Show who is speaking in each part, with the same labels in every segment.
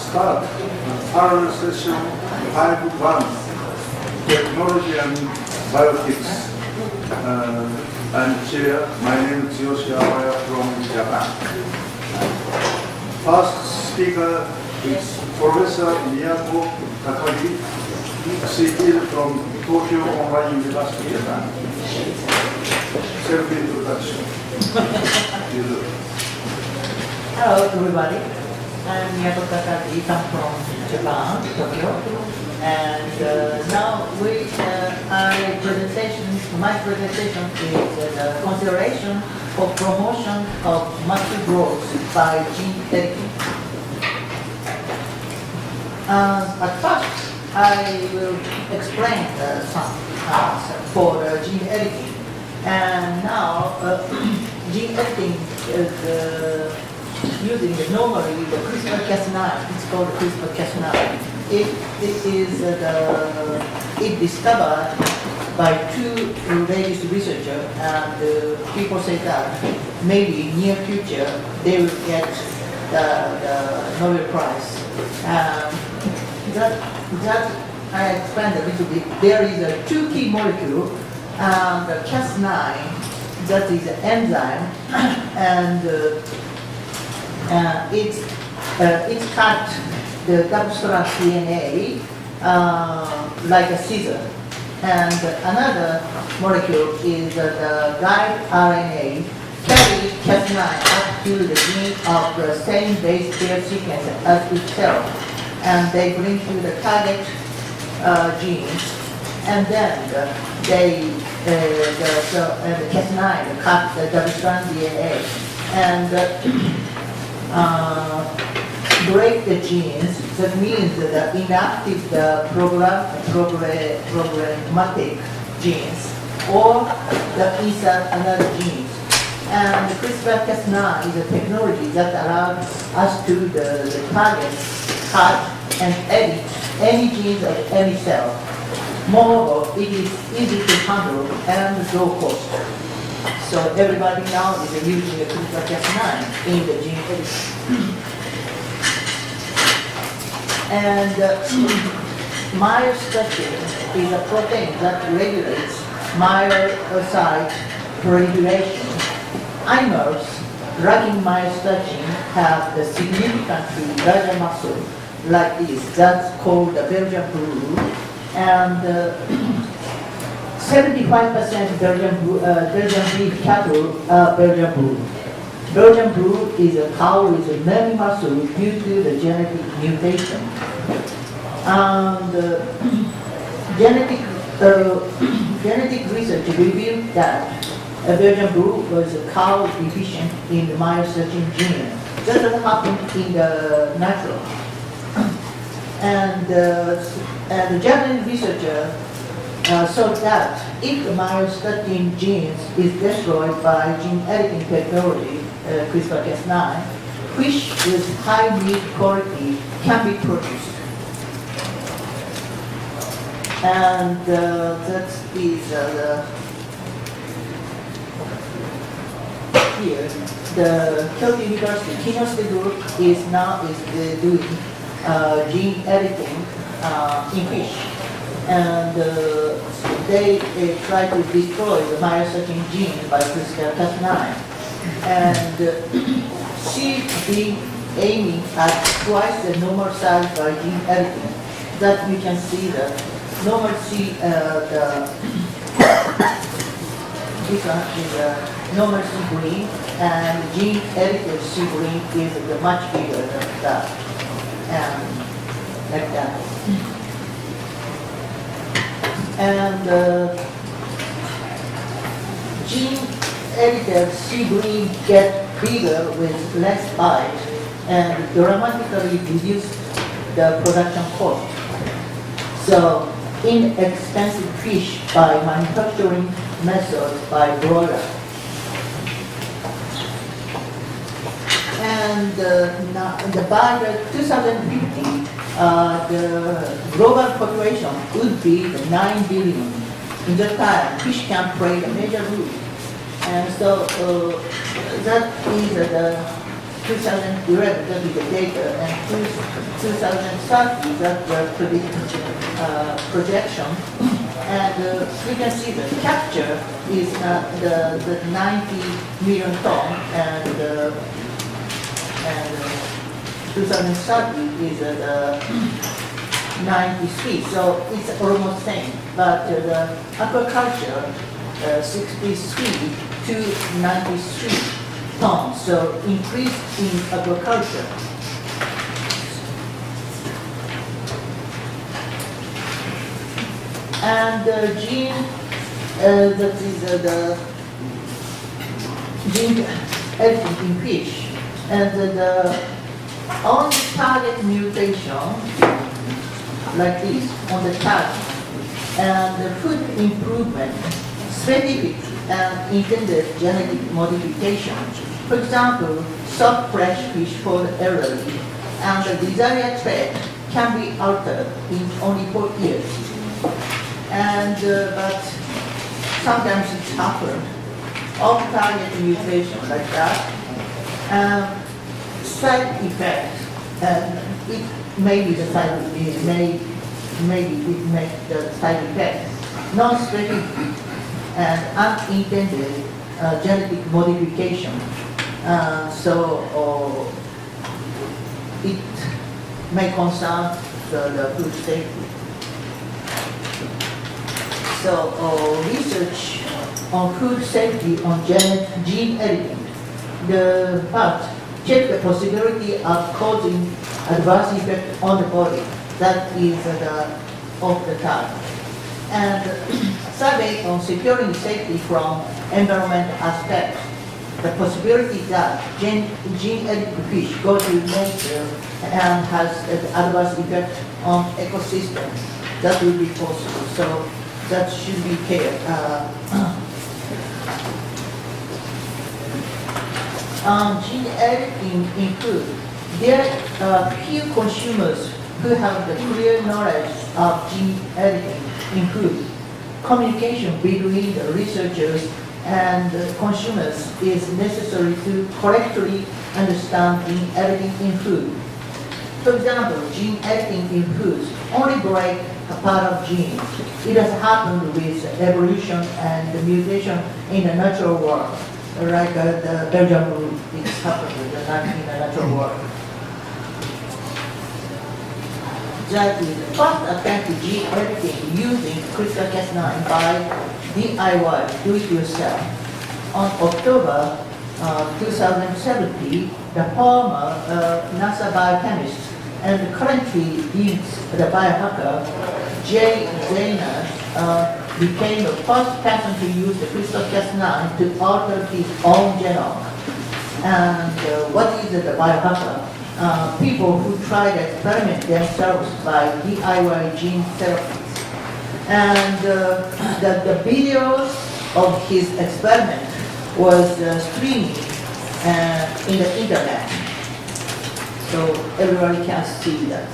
Speaker 1: start parallel session 5.1, Technology and Biotics. I'm Chair. My name is Yoshi Awaya from Japan. First speaker is Professor Miyako Takagi, CPL from Tokyo Online University, Japan. Self-introduction.
Speaker 2: Hello everybody, I'm Miyako Takagi, I'm from Japan, Tokyo, and now my presentation is the consideration for promotion of muscle growth by gene editing. At first, I will explain some for gene editing, and now gene editing is using normally the CRISPR-Cas9. It's called CRISPR-Cas9. It discovered by two Danish researchers, and people say that maybe near future they will get the Nobel Prize. That I explained a little bit. There is a two key molecule, the Cas9, that is an enzyme, and it cut the double-strand DNA like a scissor. And another molecule is the guide RNA carry Cas9 up to the gene of the same base pair sequence as itself. And they bring to the target genes, and then the Cas9 cut the double-strand DNA and break the genes. That means that inactive problematic genes or the insert another genes. And CRISPR-Cas9 is a technology that allows us to the target, cut and edit any genes of any cell. Moreover, it is easy to handle and low cost. So everybody now is using the CRISPR-Cas9 in the gene editing. And myostatin is a protein that regulates myocyte proliferation. Animals lacking myostatin have a significantly larger muscle like this. That's called the Belgian blue. And 75% Belgian beef cattle are Belgian blue. Belgian blue is a cow with many muscles due to the genetic mutation. And genetic research revealed that a Belgian blue was a cow deficient in the myostatin gene. That doesn't happen in the natural. And the Japanese researcher saw that if the myostatin genes is destroyed by gene editing technology, CRISPR-Cas9, fish with high meat quality can be produced. And that is here. The Kyoto University Kinosuke group is doing gene editing in fish. And they try to destroy the myostatin gene by CRISPR-Cas9. And she be aiming at twice the normal size by gene editing. That you can see the normal C, this one is a normal C green, and gene edited C green is much bigger than that, and like that. And gene edited C green get bigger with less bite and dramatically reduce the production cost. So inexpensive fish by manufacturing methods by broiler. And by 2050, the global population would be 9 billion. In that time, fish can play a major role. And so that is the 2011, that is the data, and 2030, that's the projection. And we can see the capture is the 90 million ton, and 2030 is the 93, so it's almost same. But the aquaculture, 63 to 93 tons, so increase in aquaculture. And the gene, that is the gene editing in fish, and the on target mutation, like this, on the target, and the food improvement, specific and intended genetic modification. For example, soft fresh fish for the elderly, and the desired trait can be altered in only 4 years. And but sometimes it's tougher. Off-target mutation like that. Side effect, it may be the side effect, maybe it makes the side effect. Non-specific and unintended genetic modification. So it may concern the food safety. So research on food safety on gene editing. The first, check the possibility of causing adverse effect on the body. That is off the target. And survey on securing safety from environmental aspects. The possibility that gene edited fish go to nature and has an adverse effect on ecosystem. That will be possible. So that should be clear. Gene editing in food. There are few consumers who have the clear knowledge of gene editing in food. Communication between the researchers and the consumers is necessary to correctly understand gene editing in food. For example, gene editing in foods only break a part of genes. It has happened with evolution and the mutation in the natural world. Like the Belgian blue, it's happened in the natural world. That is the first attempt to gene editing using CRISPR-Cas9 by DIY, do it yourself. On October 2017, the former NASA biochemist and currently the biohacker Jay Zayner became the first person to use the CRISPR-Cas9 to alter his own genome. And what is the biohacker? People who try to experiment themselves by DIY gene therapies. And the videos of his experiment was streamed in the internet. So everybody can see that.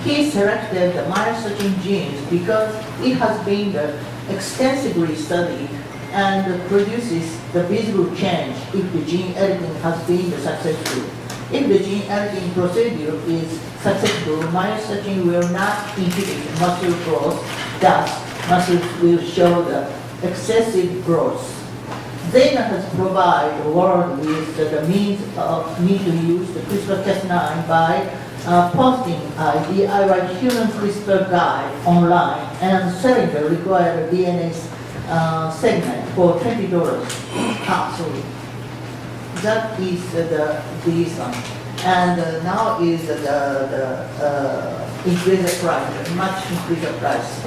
Speaker 2: He selected the myostatin genes because it has been extensively studied and produces the visible change if the gene editing has been successful. If the gene editing procedure is successful, myostatin will not inhibit muscle growth, thus muscles will show the excessive growth. Zayner has provided the world with the means to use the CRISPR-Cas9 by posting a DIY human CRISPR guide online and selling the required DNA segment for $20. Sorry. That is this one. And now is the increased price, much increased price.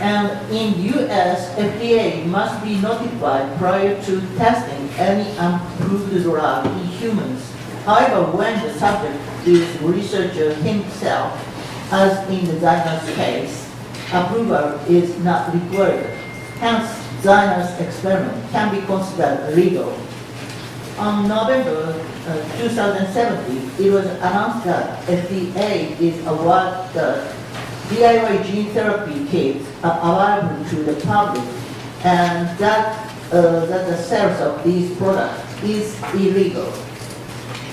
Speaker 2: And in U.S., FDA must be notified prior to testing any approved drug in humans. However, when the subject is researcher himself, as in the Zayner's case, approval is not required. Hence, Zayner's experiment can be considered legal. On November 2017, it was announced that FDA is awarded DIY gene therapy kits are available to the public and that the sales of these products is illegal.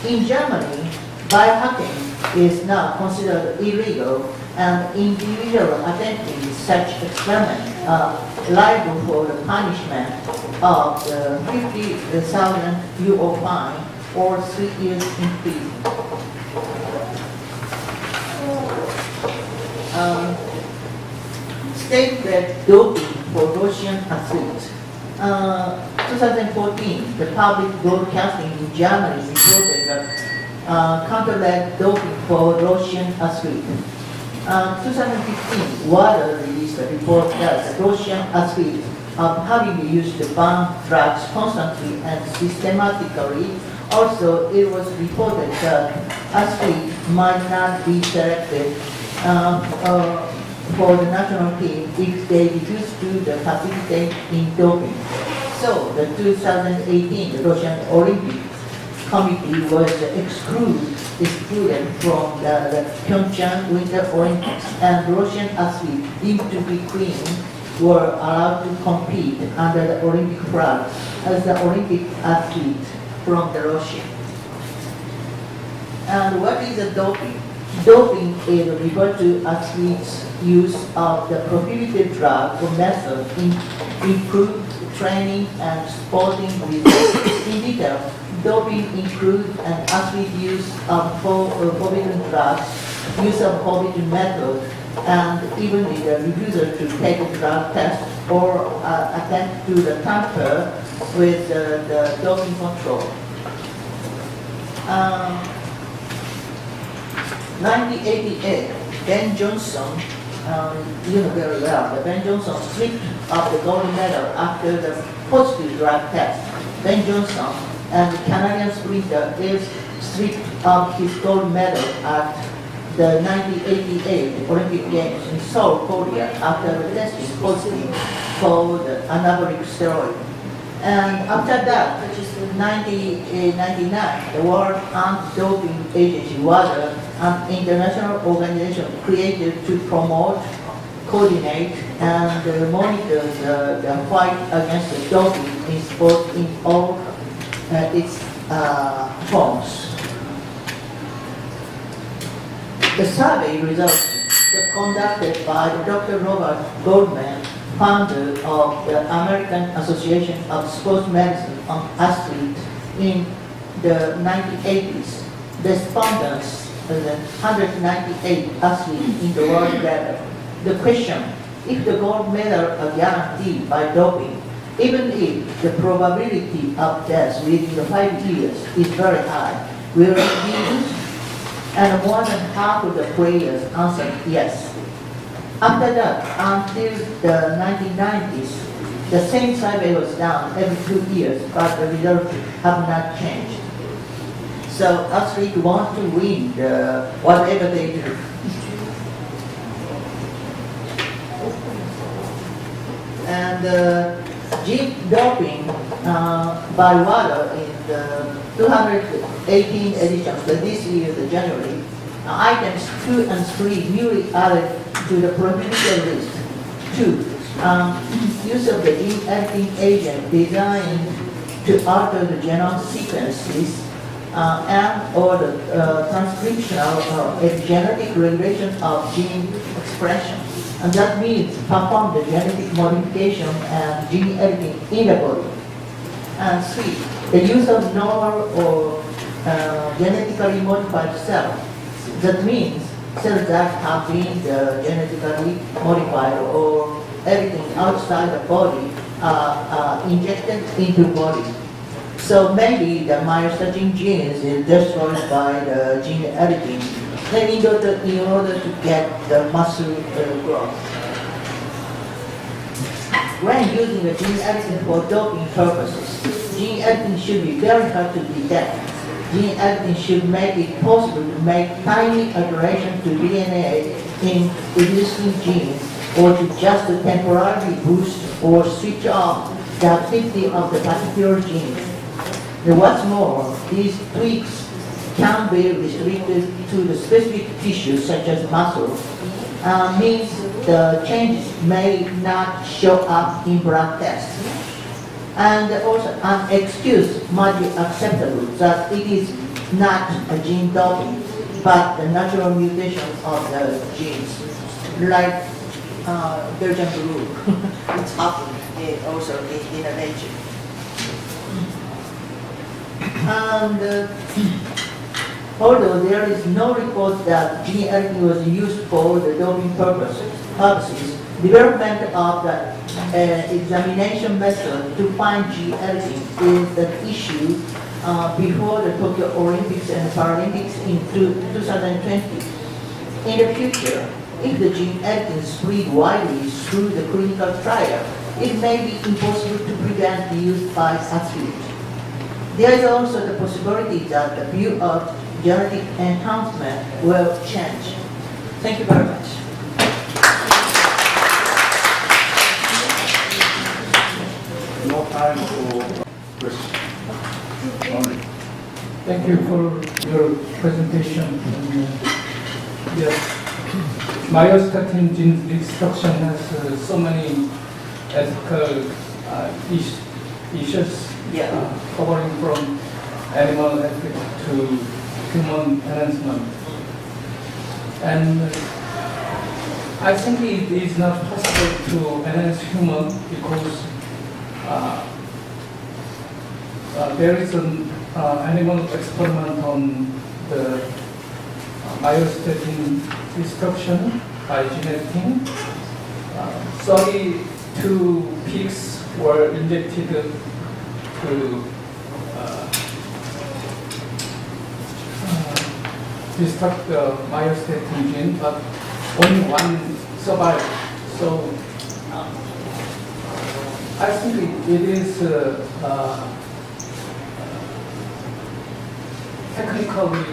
Speaker 2: In Germany, biohacking is now considered illegal, and individuals attempting such experiments are liable for the punishment of 50,000 euro fine or 3 years in prison. State-led doping for Russian athletes. 2014, the public broadcasting in Germany reported that counter-led doping for Russian athletes. 2015, WADA released a report that Russian athletes are having used the banned drugs constantly and systematically. Also, it was reported that athletes might not be selected for the national team if they refuse to participate in doping. So, the 2018 Russian Olympic Committee was excluded from the Pyeongchang Winter Olympics, and Russian athletes deemed to be clean were allowed to compete under the Olympic flag as the Olympic athlete from the Russia. And what is the doping? Doping is referred to athletes' use of the prohibited drug or method in improved training and sporting results. In detail, doping includes an athlete use of forbidden drugs, use of forbidden methods, and even the refusal to take a drug test or attempt to tamper with the doping control. 1988, Ben Johnson, you know very well, but Ben Johnson stripped of the gold medal after the positive drug test. Ben Johnson and the Canadian sprinter is stripped of his gold medal at the 1988 Olympic Games in Seoul, Korea, after testing positive for the anabolic steroid. And after that, which is in 1999, the World Anti-Doping Agency, WADA, an international organization created to promote, coordinate, and monitor the fight against the doping in sport in all its forms. The survey results conducted by Dr. Robert Goldman, founder of the American Association of Sports Medicine on Athletes in the 1980s. The respondents, 198 athletes in the world level. The question, if the gold medal are guaranteed by doping, even if the probability of death within the 5 years is very high, will it be used? And more than half of the players answered yes. After that, until the 1990s, the same survey was done every 2 years, but the results have not changed. So athletes want to win whatever they do. And gene doping by WADA in the 218 edition, but this year, the January, items 2 and 3 newly added to the prohibited list. 2. Use of the gene editing agent designed to alter the genome sequences and or the transcriptional or epigenetic regulation of gene expression. And that means perform the genetic modification and gene editing in the body. And 3, the use of normal or genetically modified cells. That means cells that have been genetically modified or everything outside the body injected into the body. So maybe the myostatin genes is destroyed by the gene editing. Then in order to get the muscle growth. When using the gene editing for doping purposes, gene editing should be very hard to detect. Gene editing should make it possible to make tiny alterations to DNA in existing genes or to just temporarily boost or switch off the activity of the particular gene. And what's more, these tweaks can be restricted to the specific tissues such as muscle, means the changes may not show up in blood tests. And also an excuse might be acceptable that it is not a gene doping, but the natural mutation of the genes, like Belgian blue. It's happening also in the nature. And although there is no report that gene editing was used for the doping purposes, development of the examination method to find gene editing is the issue before the Tokyo Olympics and Paralympics in 2020. In the future, if the gene editing spread widely through the clinical trial, it may be impossible to prevent the use by athletes. There is also the possibility that the view of genetic enhancement will change. Thank you very much.
Speaker 1: No time for questions. Only.
Speaker 3: Thank you for your presentation. Yes, myostatin gene destruction has so many ethical issues, covering from animal ethics to human enhancement. And I think it is not possible to enhance human because there is an animal experiment on the myostatin destruction by gene editing. 32 pigs were injected to destruct the myostatin gene, but only one survived. So I think it is technically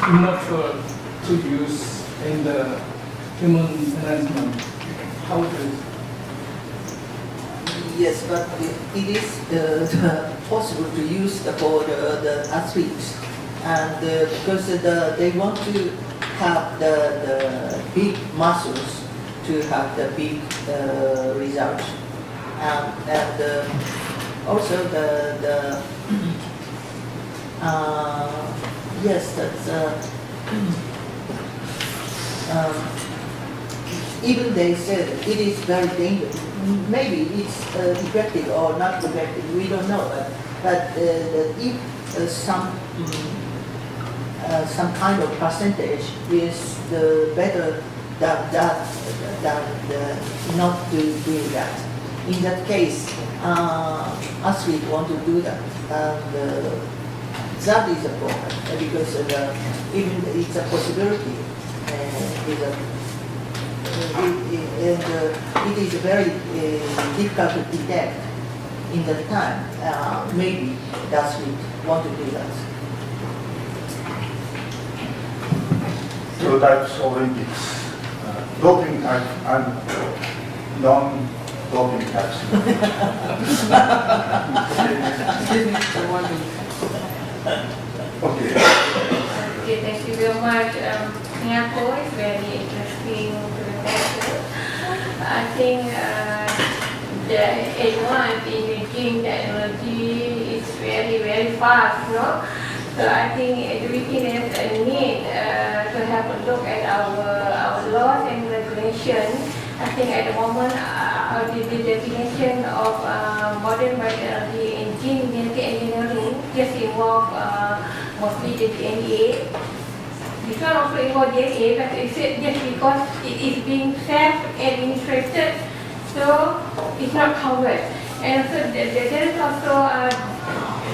Speaker 3: immature to use in the human enhancement. How it is?
Speaker 2: Yes, but it is possible to use for the athletes, and because they want to have the big muscles to have the big results, and also the yes, that's even they said it is very dangerous. Maybe it's effective or not effective, we don't know. But if some kind of percentage is better than not to do that. In that case, athletes want to do that, and that is a problem because even it's a possibility. It is very difficult to detect in that time. Maybe that's we want to do that.
Speaker 1: Two types of Olympics. Doping type and non-doping types. Okay.
Speaker 4: Okay, thank you very much. Miyako is very interesting presentation. I think the advance in the gene technology is very, very fast, no? So I think education has a need to have a look at our laws and regulations. I think at the moment the definition of modern biotechnology and gene genetic engineering just involve mostly the DNA. This one also involves DNA, but it's just because it is being self-administrated, so it's not covered. And so there is also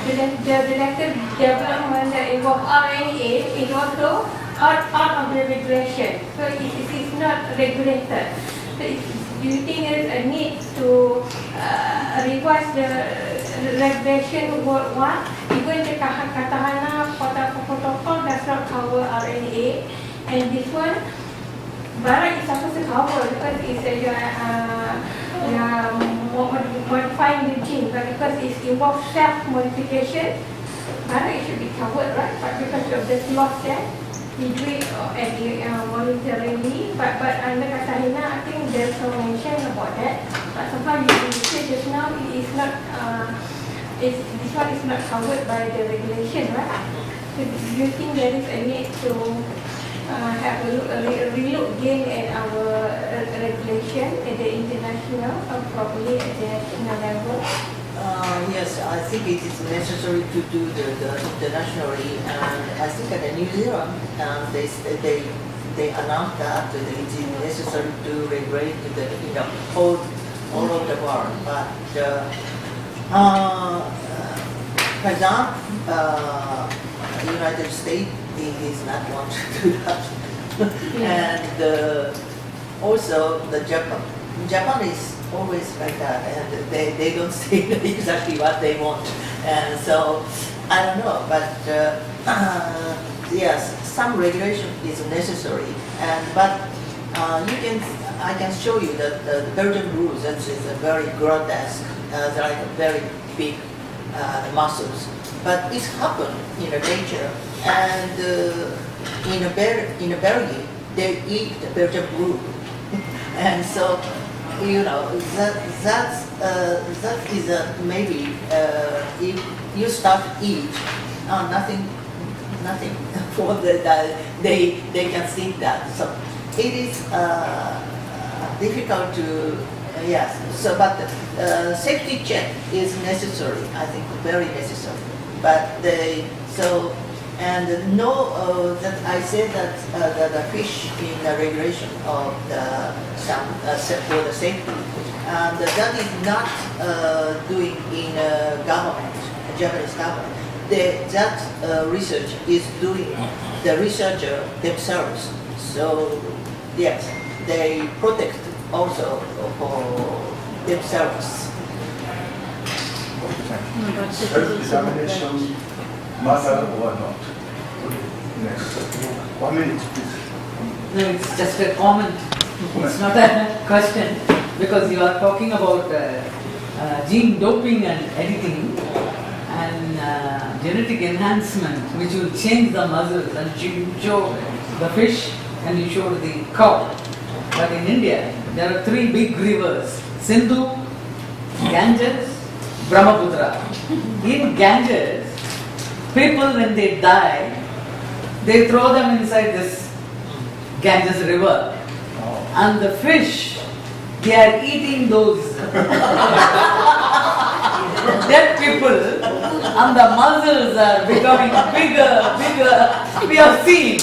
Speaker 4: the latest development that involves RNA is also out of the regulation, so it is not regulated. So do you think there is a need to revise the regulation worldwide? Even the Katahana protocol does not cover RNA, and this one, Barat is supposed to cover because it's you are modifying the gene, but because it involves self-modification, Barat it should be covered, right? But because of the loss there. he do it voluntarily, but under Katarina, I think there's no mention about that. But somehow you said just now it is not, this one is not covered by the regulation, right? So do you think there is a need to have a relook again at our regulation at the international or probably at the national level?
Speaker 2: Yes, I think it is necessary to do the internationally, and I think at New Zealand, they announced that it is necessary to regulate the all over the world. But for example, United States is not want to do that, and also the Japan is always like that, and they don't say exactly what they want, and so I don't know, but yes, some regulation is necessary, but I can show you that the Belgian rules, that is a very grotesque, like very big muscles, but it's happened in the nature, and in Belgium they eat the Belgian brew, and so. That is maybe if you start to eat, nothing for they can think that. So it is difficult to yes. So but safety check is necessary. I think very necessary. But and no, that I said that the fish in the regulation of the for the safety, and that is not doing in government, Japanese government. That research is doing the researcher themselves. So yes, they protect also for themselves.
Speaker 1: Self-examination matter or not? Next. 1 minute, please.
Speaker 5: No, it's just a comment. It's not a question, because you are talking about gene doping and editing and genetic enhancement, which will change the muscles, and you show the fish and you show the cow. But in India, there are 3 big rivers: Sindhu, Ganges, Brahmaputra. In Ganges, people when they die, they throw them inside this Ganges river, and the fish, they are eating those dead people, and the muscles are becoming bigger. We have seen.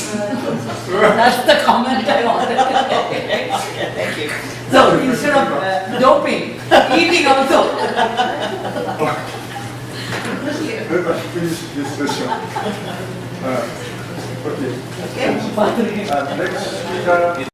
Speaker 5: That's the comment I wanted to make.
Speaker 2: Thank you.
Speaker 5: So instead of doping, eating also.
Speaker 1: Let us finish this session. Okay.
Speaker 5: Okay.
Speaker 1: Next speaker.